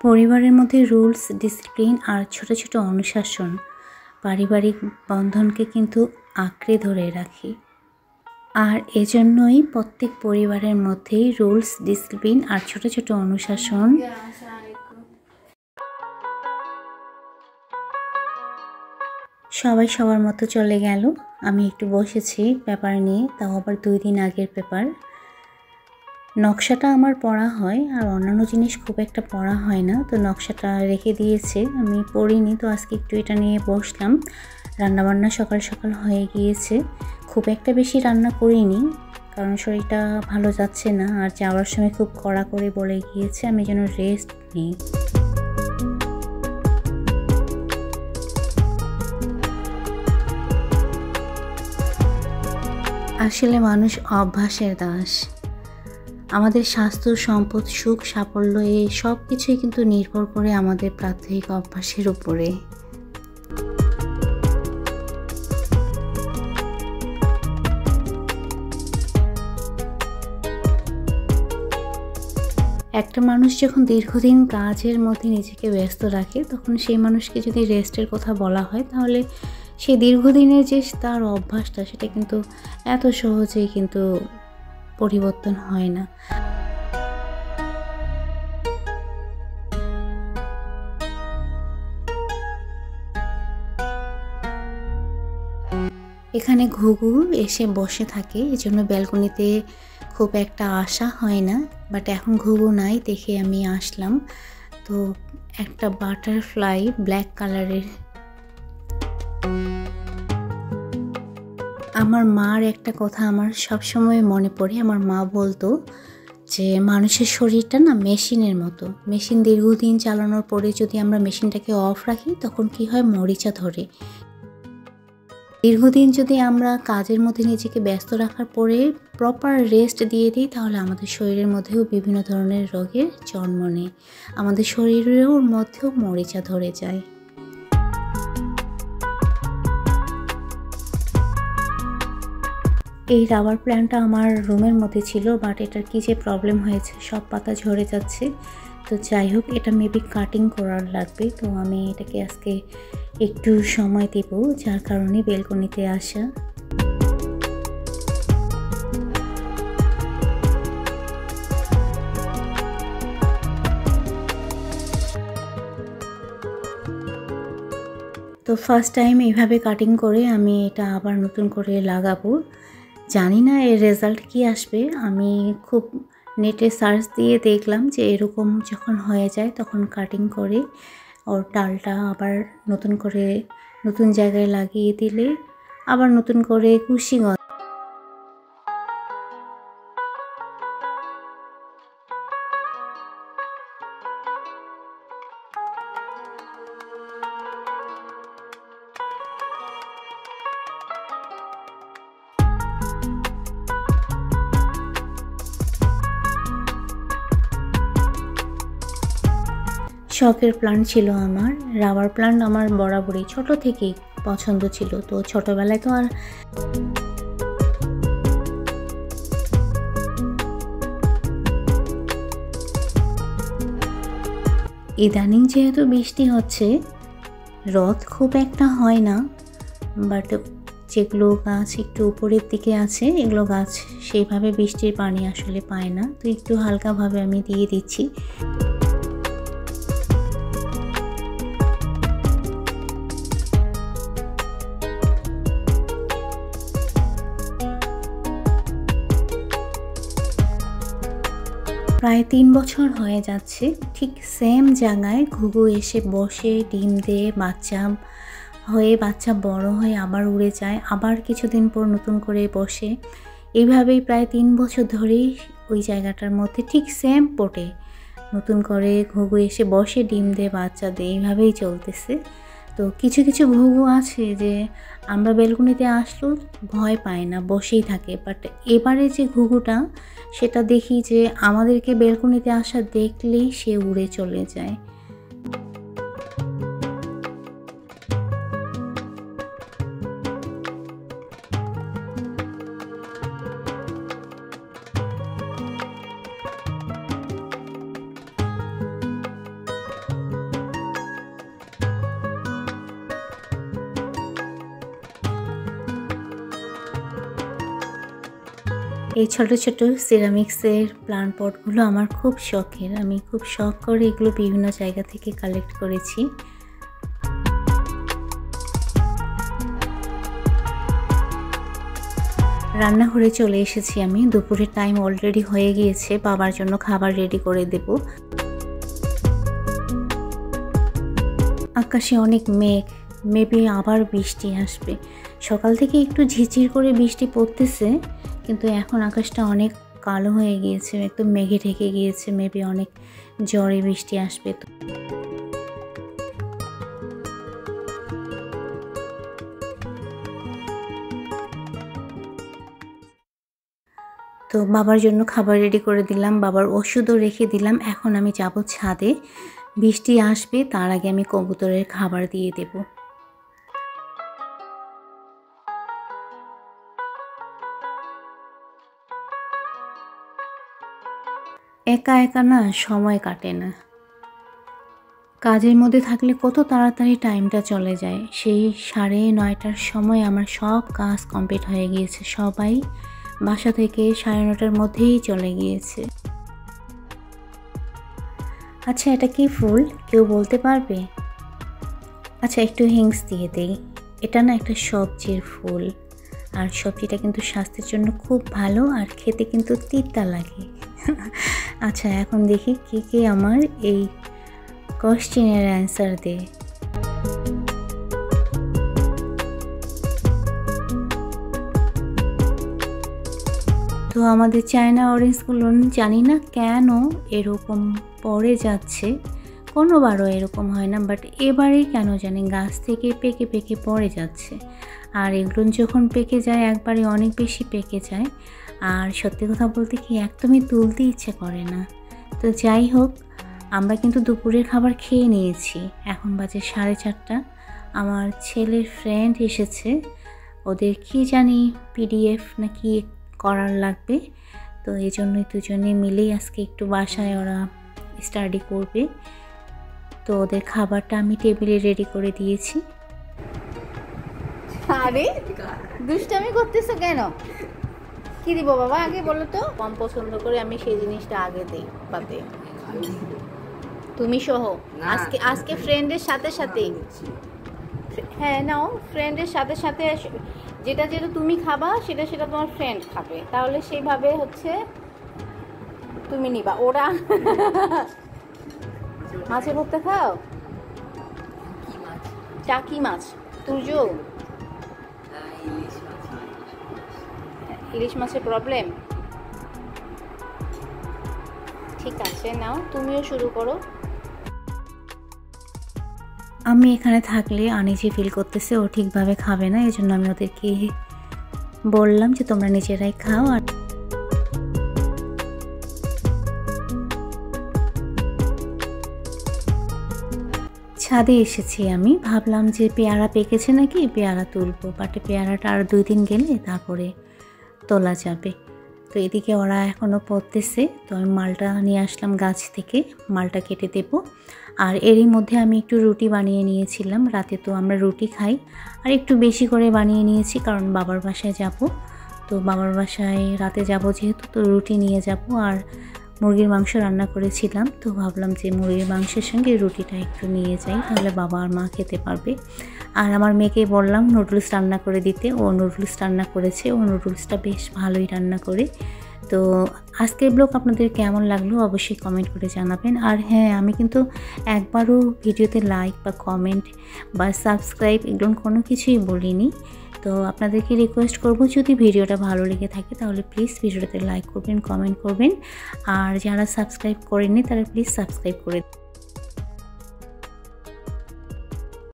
পরিবারের মধ্যে rules, discipline আর ছোট ছোট অনুশাসন পারিবারিক বন্ধনকে কিন্তু আঁকড়ে ধরে রাখে। আর এজন্যই প্রত্যেক পরিবারের মধ্যেই রুলস, ডিসিপ্লিন আর ছোট ছোট অনুশাসন সবাই সবার মতো চলে গেল। আমি একটু বসেছি পেপার নিয়ে, তাও আবার 2 দিন আগের পেপার। নকশাটা আমার পড়া হয়, আর অন্যান্য জিনিস খুব একটা পড়া হয় না, তো নকশাটা রেখে দিয়েছে, আমি পড়িনি। তো আজকে একটু এটা নিয়ে বসলাম। রান্নাবান্না সকাল সকাল হয়ে গিয়েছে, খুব একটা বেশি রান্না করিনি কারণ শরীরটা ভালো যাচ্ছে না, আর যাওয়ার সময় খুব কড়া করে বলে গিয়েছে আমি যেন রেস্ট নিই। আসলে মানুষ অভ্যাসের দাস। আমাদের স্বাস্থ্য, সম্পদ, সুখ, সাফল্য এই সব কিছুই কিন্তু নির্ভর করে আমাদের প্রাত্যহিক অভ্যাসের উপরে। একটা মানুষ যখন দীর্ঘদিন কাজের মধ্যে নিজেকে ব্যস্ত রাখে, তখন সেই মানুষকে যদি রেস্টের কথা বলা হয়, তাহলে সেই দীর্ঘদিনের যে তার অভ্যাসটা, সেটা কিন্তু এত সহজেই কিন্তু পরিবর্তন হয় না। এখানে ঘুঘু এসে বসে থাকে, এজন্য ব্যালকনিতে খুব একটা আসা হয় না, বাট এখন ঘুঘু নাই দেখে আমি আসলাম। তো একটা বাটারফ্লাই ব্ল্যাক কালারের। আমার মার একটা কথা আমার সবসময় মনে পড়ে। আমার মা বলতো যে মানুষের শরীরটা না মেশিনের মতো। মেশিন দীর্ঘদিন চালানোর পরে যদি আমরা মেশিনটাকে অফ রাখি, তখন কি হয়, মরিচা ধরে। দীর্ঘদিন যদি আমরা কাজের মধ্যে নিজেকে ব্যস্ত রাখার পরে প্রপার রেস্ট দিয়ে দিই, তাহলে আমাদের শরীরের মধ্যেও বিভিন্ন ধরনের রোগের জন্ম নেয়, আমাদের শরীরের মধ্যেও মরিচা ধরে যায়। এই রাবার প্ল্যান্টটা আমার রুমের মধ্যে ছিল, বাট এটার কী যে প্রবলেম হয়েছে, সব পাতা ঝরে যাচ্ছে। তো যাই হোক, এটা মেবি কাটিং করার লাগবে। তো আমি এটাকে আজকে একটু সময় দেব, যার কারণে বেলকনিতে আসা। তো ফার্স্ট টাইম এইভাবে কাটিং করে আমি এটা আবার নতুন করে লাগাবো। জানি না এর রেজাল্ট কি আসবে। আমি খুব নেটে সার্চ দিয়ে দেখলাম যে এরকম যখন হয়ে যায়, তখন কাটিং করে ওর ডালটা আবার নতুন করে নতুন জায়গায় লাগিয়ে দিলে আবার নতুন করে কুশি গজায়। শখের প্লান্ট ছিল আমার রাবার প্লান্ট। আমার বরাবরই ছোট থেকেই পছন্দ ছিল। তো ছোটবেলায় তো আর ইদানিং যেহেতু বৃষ্টি হচ্ছে, রোদ খুব একটা হয় না, বাট যেগুলো গাছ একটু উপরের দিকে আছে, এগুলো গাছ সেইভাবে বৃষ্টির পানি আসলে পায় না। তো একটু হালকাভাবে আমি দিয়ে দিচ্ছি। প্রায় 3 বছর হয়ে যাচ্ছে, ঠিক সেম জায়গায় ঘুঘু এসে বসে, ডিম দিয়ে বাচ্চা বড় হয়ে আবার উড়ে যায়, আবার কিছুদিন পর নতুন করে বসে। এইভাবেই প্রায় 3 বছর ধরেই ওই জায়গাটার মধ্যে ঠিক সেম পটে নতুন করে ঘুঘু এসে বসে, ডিম দিয়ে বাচ্চা দিয়ে, এইভাবেই চলতেছে। তো কিছু কিছু ঘুঘু আছে যে আমরা বেলকনিতে আসলেও ভয় পায় না, বসেই থাকে। বাট এবারে যে ঘুঘুটা, সেটা দেখি যে আমাদেরকে বেলকনিতে আসা দেখলেই সে উড়ে চলে যায়। এই ছোট ছোট সিরামিক্সের প্লান্ট পটগুলো আমার খুব শখের। আমি খুব শখ করে এগুলো বিভিন্ন জায়গা থেকে কালেক্ট করেছি। রান্নাঘরে চলে এসেছি আমি। দুপুরের টাইম অলরেডি হয়ে গিয়েছে, বাবার জন্য খাবার রেডি করে দেব। আকাশে অনেক মেঘ, মেবি আবার বৃষ্টি আসবে। সকাল থেকে একটু ঝিরঝির করে বৃষ্টি পড়তেছে, কিন্তু এখন আকাশটা অনেক কালো হয়ে গিয়েছে, একদম মেঘে ঢেকে গিয়েছে। মেবি অনেক ঝড়ে বৃষ্টি আসবে। তো বাবার জন্য খাবার রেডি করে দিলাম, বাবার ওষুধও রেখে দিলাম। এখন আমি যাব ছাদে, বৃষ্টি আসবে তার আগে আমি কবুতরের খাবার দিয়ে দেব। একা একা না সময় কাটে না, কাজের মধ্যে থাকলে কত তাড়াতাড়ি টাইমটা চলে যায়। সেই 9:30টার সময় আমার সব কাজ কমপ্লিট হয়ে গিয়েছে, সবাই বাসা থেকে 9:30টার মধ্যেই চলে গিয়েছে। আচ্ছা, এটা কি ফুল কেউ বলতে পারবে? আচ্ছা, একটু হিংস দিয়ে দেই। এটা না একটা সবজির ফুল, আর সবজিটা কিন্তু স্বাস্থ্যের জন্য খুব ভালো, আর খেতে কিন্তু তিতা লাগে। আচ্ছা, এখন দেখি কে আমার এই কোশ্চেনের অ্যান্সার দেয়। তো আমাদের চায়না অরেঞ্জগুলো জানি না কেন এরকম পড়ে যাচ্ছে, কোনোবারও এরকম হয় না, বাট এবারেই কেন জানি গাছ থেকে পেকে পেকে পড়ে যাচ্ছে। আর এগুলো যখন পেকে যায় একবারে অনেক বেশি পেকে যায়, আর সত্যি কথা বলতে কি একদমই তুলতে ইচ্ছে করে না। তো যাই হোক, আমরা কিন্তু দুপুরের খাবার খেয়ে নিয়েছি। এখন বাজে 4:30। আমার ছেলের ফ্রেন্ড এসেছে, ওদের কি জানি PDF না কি করার লাগবে, তো এই জন্যই দুজনে মিলেই আজকে একটু বাসায় ওরা স্টাডি করবে। তো ওদের খাবারটা আমি টেবিলে রেডি করে দিয়েছি। আরে দুষ্টামি করতেছো কেন? কি দিব বাবা আগে বলো তো। কম পছন্দ করে আমি সেই জিনিসটা আগে দেই পাতে, তুমি সহ আজকে ফ্রেন্ডের সাথে সাথে, হ্যাঁ নাও, ফ্রেন্ডের সাথে সাথে যেটা যেটা তুমি খাবা সেটা সেটা তোমার ফ্রেন্ড খাবে, তাহলে সেইভাবে হচ্ছে তুমি নিবা। ওরা মাছের ভর্তা খাও? টাকি মাছ, তুর্য ইলিশ মাছের প্রবলেম। ঠিক আছে, নাও তুমিও শুরু করো। আমি এখানে থাকলে আনিজি ফিল করতেছে, ও ঠিকভাবে খাবে না, এই জন্য আমি ওদেরকে বললাম যে তোমরা নিজেরাই খাও। আর ছাদে এসেছি আমি, ভাবলাম যে পেয়ারা পেকেছে নাকি পেয়ারা তুলবো, বাট পেয়ারাটা আর 2 দিন গেলে তারপরে তোলা যাবে। তো এদিকে ওরা এখনও পড়তেছে, তো আমি মালটা নিয়ে আসলাম গাছ থেকে, মালটা কেটে দেব। আর এরই মধ্যে আমি একটু রুটি বানিয়ে নিয়েছিলাম, রাতে তো আমরা রুটি খাই, আর একটু বেশি করে বানিয়ে নিয়েছি কারণ বাবার বাসায় যাব। তো বাবার বাসায় রাতে যাব যেহেতু, তো রুটি নিয়ে যাব। আর মুরগির মাংস রান্না করেছিলাম, তো ভাবলাম যে মুরগির মাংসের সঙ্গে রুটিটা একটু নিয়ে যাই, তাহলে বাবা আর মা খেতে পারবে। আর আমার মেয়েকে বললাম নুডলস রান্না করে দিতে, ও নুডলস রান্না করেছে, ও নুডলসটা বেশ ভালোই রান্না করে। তো আজকের ব্লগ আপনাদের কেমন লাগলো অবশ্যই কমেন্ট করে জানাবেন। আর হ্যাঁ, আমি কিন্তু একবারও ভিডিওতে লাইক বা কমেন্ট বা সাবস্ক্রাইব এগুলো কোনো কিছুই বলিনি। তো আপনাদেরকে রিকোয়েস্ট করব, যদি ভিডিওটা ভালো লেগে থাকে তাহলে প্লিজ ভিডিওটাতে লাইক করবেন, কমেন্ট করবেন, আর যারা সাবস্ক্রাইব করেননি তারা প্লিজ সাবস্ক্রাইব করে